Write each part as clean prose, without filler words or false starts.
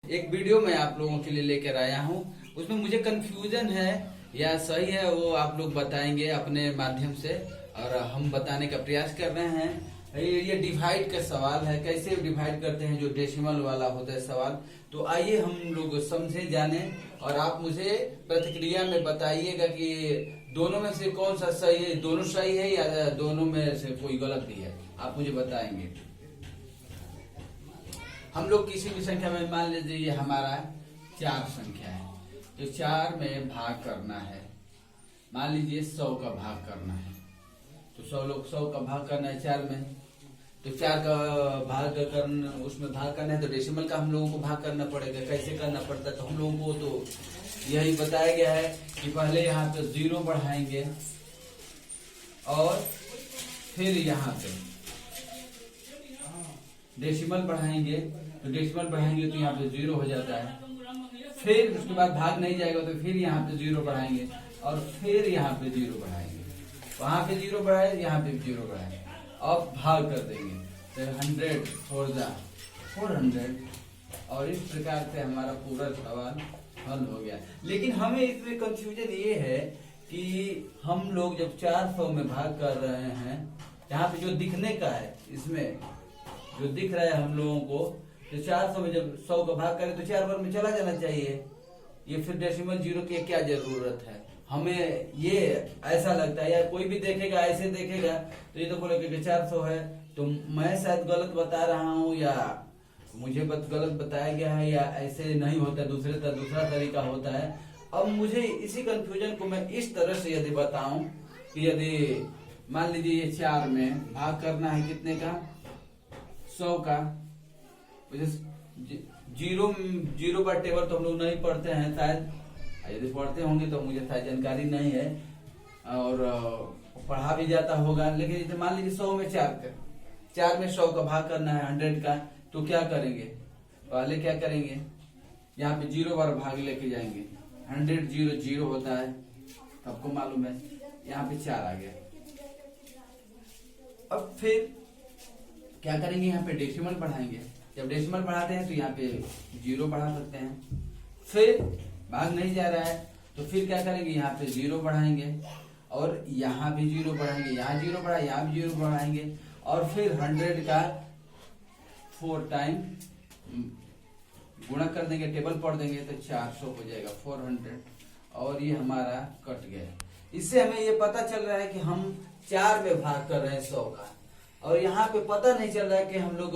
एक वीडियो मैं आप लोगों के लिए लेकर आया हूँ। उसमें मुझे कंफ्यूजन है या सही है वो आप लोग बताएंगे अपने माध्यम से, और हम बताने का प्रयास कर रहे हैं। ये डिवाइड का सवाल है, कैसे डिवाइड करते हैं जो डेसिमल वाला होता है सवाल। तो आइए हम लोग समझे जाने, और आप मुझे प्रतिक्रिया में बताइएगा कि दोनों में से कौन सा सही है, दोनों सही है या दोनों में से कोई गलत भी है, आप मुझे बताएंगे। हम लोग किसी भी संख्या में, मान लीजिए ये हमारा 4 संख्या है, तो 4 में भाग करना है। मान लीजिए 100 का भाग करना है, तो 100 का भाग करना है 4 में। तो 4 का भाग करना, उसमें भाग करना है तो डेसिमल का हम लोगों को भाग करना पड़ेगा। कैसे करना पड़ता है तो हम लोगों को तो यही बताया गया है कि पहले यहाँ पे 0 बढ़ाएंगे और फिर यहाँ पे डेसिमल बढ़ाएंगे। तो डेसिमल बढ़ाएंगे तो यहाँ पे 0 हो जाता है। फिर उसके बाद भाग नहीं जाएगा तो फिर यहाँ पे 0 बढ़ाएंगे और फिर यहाँ पे 0 बढ़ाएंगे। वहां पे 0 बढ़ाए, यहाँ पे 0 बढ़ाए, अब भाग कर देंगे तो 100 4 400, और इस प्रकार से हमारा पूरा सवाल हल हो गया। लेकिन हमें इसमें कंफ्यूजन ये है कि हम लोग जब 400 में भाग कर रहे हैं, यहाँ पे जो दिखने का है, इसमें जो दिख रहा है हम लोगों को, तो 400 में जब 100 का भाग करें तो 4 बार में चला जाना चाहिए। ये फिर डेसिमल 0 की क्या जरूरत है, हमें ये ऐसा लगता है। या कोई भी देखेगा ऐसे देखेगा तो ये तो बोलेगा कि 400 है, तो मैं शायद गलत बता रहा हूँ या मुझे गलत बताया गया है, या ऐसे नहीं होता, दूसरा तरीका होता है। अब मुझे इसी कंफ्यूजन को मैं इस तरह से यदि बताऊं कि यदि मान लीजिए ये 4 में भाग करना है कितने का, 100 का। जीरो बार टेबल तो हम लोग नहीं पढ़ते हैं शायद, यदि पढ़ते होंगे तो मुझे शायद जानकारी नहीं है और पढ़ा भी जाता होगा। लेकिन मान लीजिए 100 में 4 में 100 का भाग करना है 100 का, तो क्या करेंगे, पहले क्या करेंगे, यहाँ पे 0 बार भाग लेके जाएंगे। 100 0 0 होता है, सबको मालूम है। यहाँ पे 4 आ गया। अब फिर क्या करेंगे, यहाँ पे डेसिमल बढ़ाएंगे। जब डेसिमल बढ़ाते हैं तो यहाँ पे 0 बढ़ा सकते हैं। फिर भाग नहीं जा रहा है तो फिर क्या करेंगे, यहाँ पे 0 बढ़ाएंगे और यहाँ भी 0 बढ़ाएंगे, यहाँ 0 बढ़ा, यहाँ भी 0 बढ़ाएंगे, और फिर 100 का 4 टाइम गुणा कर देंगे, टेबल पढ़ देंगे तो 400 हो जाएगा, 400, और ये हमारा कट गया। इससे हमें ये पता चल रहा है कि हम 4 में भाग कर रहे हैं 100 का, और यहाँ पे पता नहीं चल रहा है कि हम लोग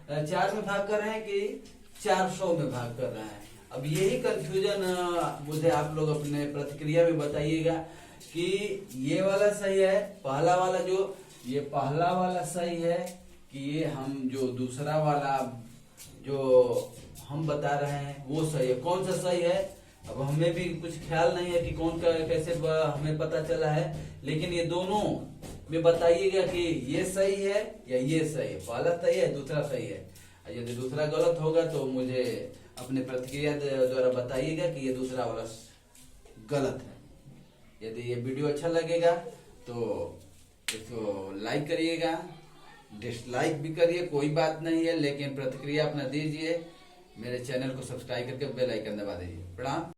4 में भाग कर रहे हैं कि 400 में भाग कर रहे हैं। अब यही कंफ्यूजन मुझे आप लोग अपने प्रतिक्रिया में बताइएगा कि ये वाला सही है, पहला वाला जो ये पहला वाला सही है, कि ये हम जो दूसरा वाला जो हम बता रहे हैं वो सही है। कौन सा सही है, अब हमें भी कुछ ख्याल नहीं है कि कौन का कैसे हमें पता चला है, लेकिन ये दोनों में बताइएगा कि ये सही है या ये सही है, पहला सही है दूसरा सही है। यदि दूसरा गलत होगा तो मुझे अपने प्रतिक्रिया द्वारा बताइएगा कि ये दूसरा वाला गलत है। यदि ये वीडियो अच्छा लगेगा तो इसको लाइक करिएगा, डिसलाइक भी करिए, कोई बात नहीं है, लेकिन प्रतिक्रिया अपना दीजिए। मेरे चैनल को सब्सक्राइब करके बेल आइकन दबा दीजिए। प्रणाम।